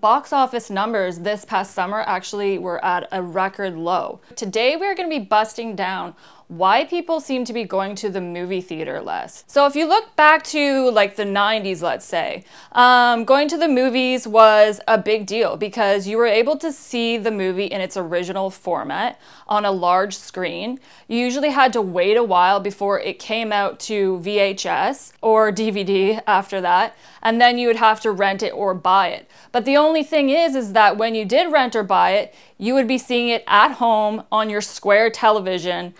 Box office numbers this past summer actually were at a record low. Today we're going to be busting down why people seem to be going to the movie theater less. So if you look back to like the 90s, let's say, going to the movies was a big deal because you were able to see the movie in its original format on a large screen. You usually had to wait a while before it came out to VHS or DVD after that, and then you would have to rent it or buy it. But the only thing is that when you did rent or buy it, you would be seeing it at home on your square television.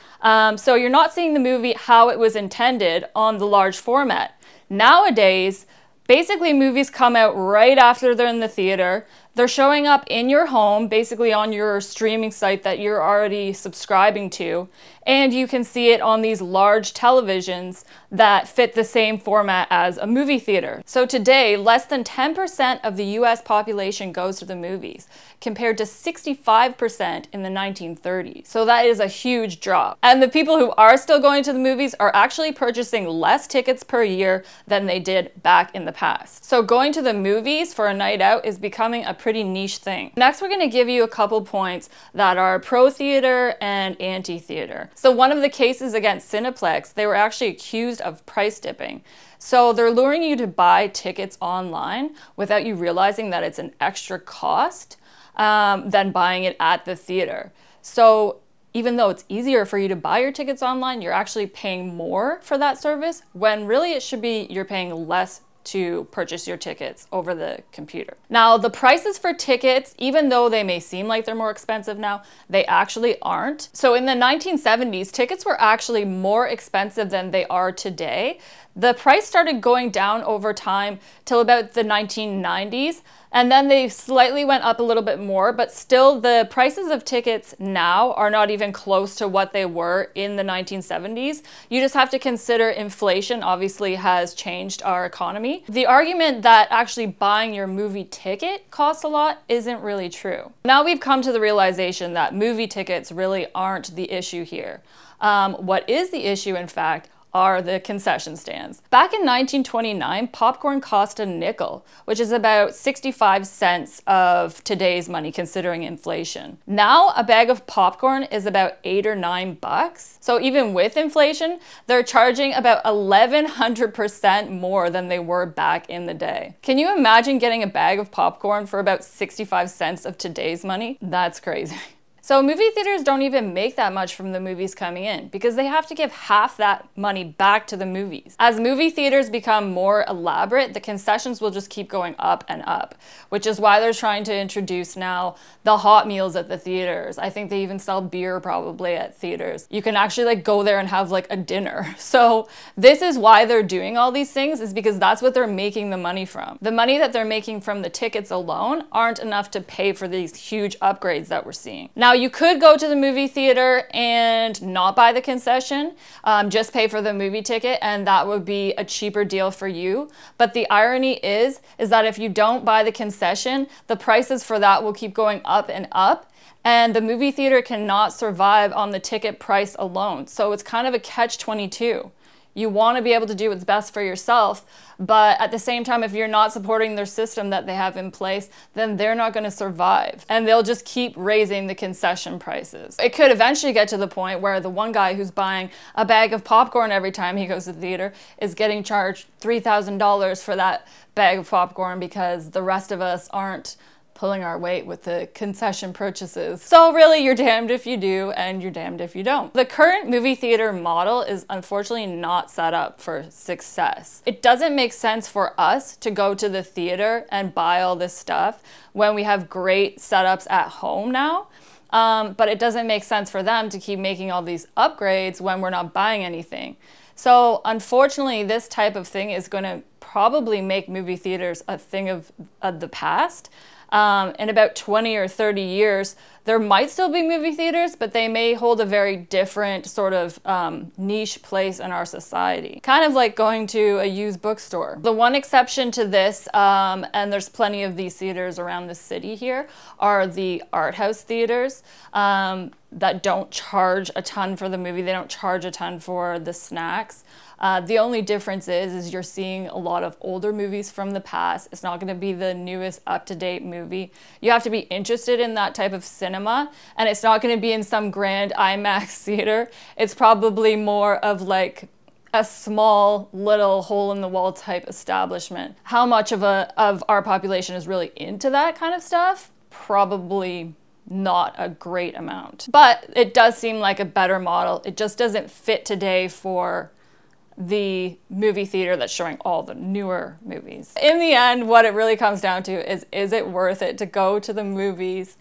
So you're not seeing the movie how it was intended on the large format. Nowadays, basically movies come out right after they're in the theater. They're showing up in your home, basically on your streaming site that you're already subscribing to, and you can see it on these large televisions that fit the same format as a movie theater. So today, less than 10% of the US population goes to the movies, compared to 65% in the 1930s. So that is a huge drop. And the people who are still going to the movies are actually purchasing less tickets per year than they did back in the past. So going to the movies for a night out is becoming a pretty niche thing. Next, we're going to give you a couple points that are pro-theater and anti-theater. So one of the cases against Cineplex, they were actually accused of price dipping. So they're luring you to buy tickets online without you realizing that it's an extra cost than buying it at the theater. So even though it's easier for you to buy your tickets online, you're actually paying more for that service when really it should be you're paying less to purchase your tickets over the computer. Now, the prices for tickets, even though they may seem like they're more expensive now, they actually aren't. So in the 1970s, tickets were actually more expensive than they are today. The price started going down over time till about the 1990s, and then they slightly went up a little bit more, but still the prices of tickets now are not even close to what they were in the 1970s. You just have to consider inflation obviously has changed our economy. The argument that actually buying your movie ticket costs a lot isn't really true. Now we've come to the realization that movie tickets really aren't the issue here. What is the issue, in fact, are the concession stands. Back in 1929, popcorn cost a nickel, which is about 65 cents of today's money considering inflation. Now a bag of popcorn is about $8 or $9. So even with inflation, they're charging about 1,100% more than they were back in the day. Can you imagine getting a bag of popcorn for about 65 cents of today's money? That's crazy. So movie theaters don't even make that much from the movies coming in because they have to give half that money back to the movies. As movie theaters become more elaborate, the concessions will just keep going up and up, which is why they're trying to introduce now the hot meals at the theaters. I think they even sell beer probably at theaters. You can actually like go there and have like a dinner. So this is why they're doing all these things, is because that's what they're making the money from. The money that they're making from the tickets alone aren't enough to pay for these huge upgrades that we're seeing. Now you could go to the movie theater and not buy the concession, just pay for the movie ticket, and that would be a cheaper deal for you. But the irony is that if you don't buy the concession, the prices for that will keep going up and up, and the movie theater cannot survive on the ticket price alone. So it's kind of a catch-22. You want to be able to do what's best for yourself, but at the same time, if you're not supporting their system that they have in place, then they're not going to survive, and they'll just keep raising the concession prices. It could eventually get to the point where the one guy who's buying a bag of popcorn every time he goes to the theater is getting charged $3,000 for that bag of popcorn because the rest of us aren't pulling our weight with the concession purchases. So really, you're damned if you do and you're damned if you don't. The current movie theater model is unfortunately not set up for success. It doesn't make sense for us to go to the theater and buy all this stuff when we have great setups at home now. But it doesn't make sense for them to keep making all these upgrades when we're not buying anything. So unfortunately, this type of thing is going to probably make movie theaters a thing of the past. In about 20 or 30 years, there might still be movie theaters, but they may hold a very different sort of niche place in our society. Kind of like going to a used bookstore. The one exception to this, and there's plenty of these theaters around the city here, are the art house theaters that don't charge a ton for the movie. They don't charge a ton for the snacks. The only difference is you're seeing a lot of older movies from the past. It's not going to be the newest up-to-date movie. You have to be interested in that type of cinema, and it's not going to be in some grand IMAX theater. It's probably more of like a small little hole-in-the-wall type establishment. How much of our population is really into that kind of stuff? Probably not a great amount. But it does seem like a better model. It just doesn't fit today for the movie theater that's showing all the newer movies. In the end, what it really comes down to is it worth it to go to the movies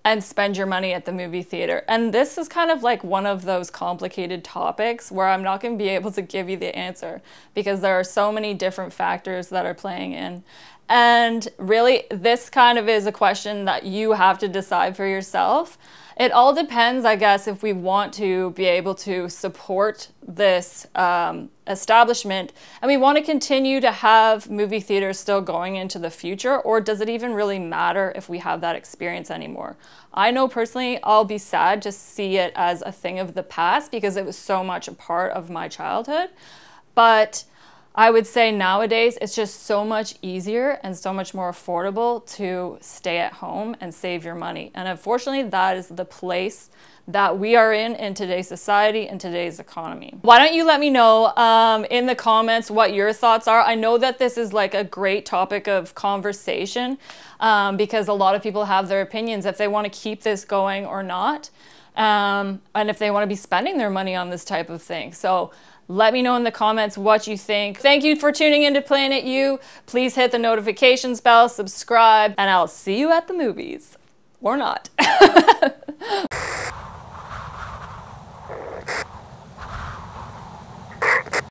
and spend your money at the movie theater? And this is kind of like one of those complicated topics where I'm not going to be able to give you the answer because there are so many different factors that are playing in. And really, this kind of is a question that you have to decide for yourself. It all depends, I guess, if we want to be able to support this establishment and we want to continue to have movie theaters still going into the future, or does it even really matter if we have that experience anymore? I know personally I'll be sad to see it as a thing of the past because it was so much a part of my childhood. But I would say nowadays it's just so much easier and so much more affordable to stay at home and save your money. And unfortunately, that is the place that we are in today's society and today's economy. Why don't you let me know in the comments what your thoughts are? I know that this is like a great topic of conversation because a lot of people have their opinions if they want to keep this going or not, and if they want to be spending their money on this type of thing. So let me know in the comments what you think. Thank you for tuning in to Planet U. Please hit the notifications bell, subscribe, and I'll see you at the movies. Or not.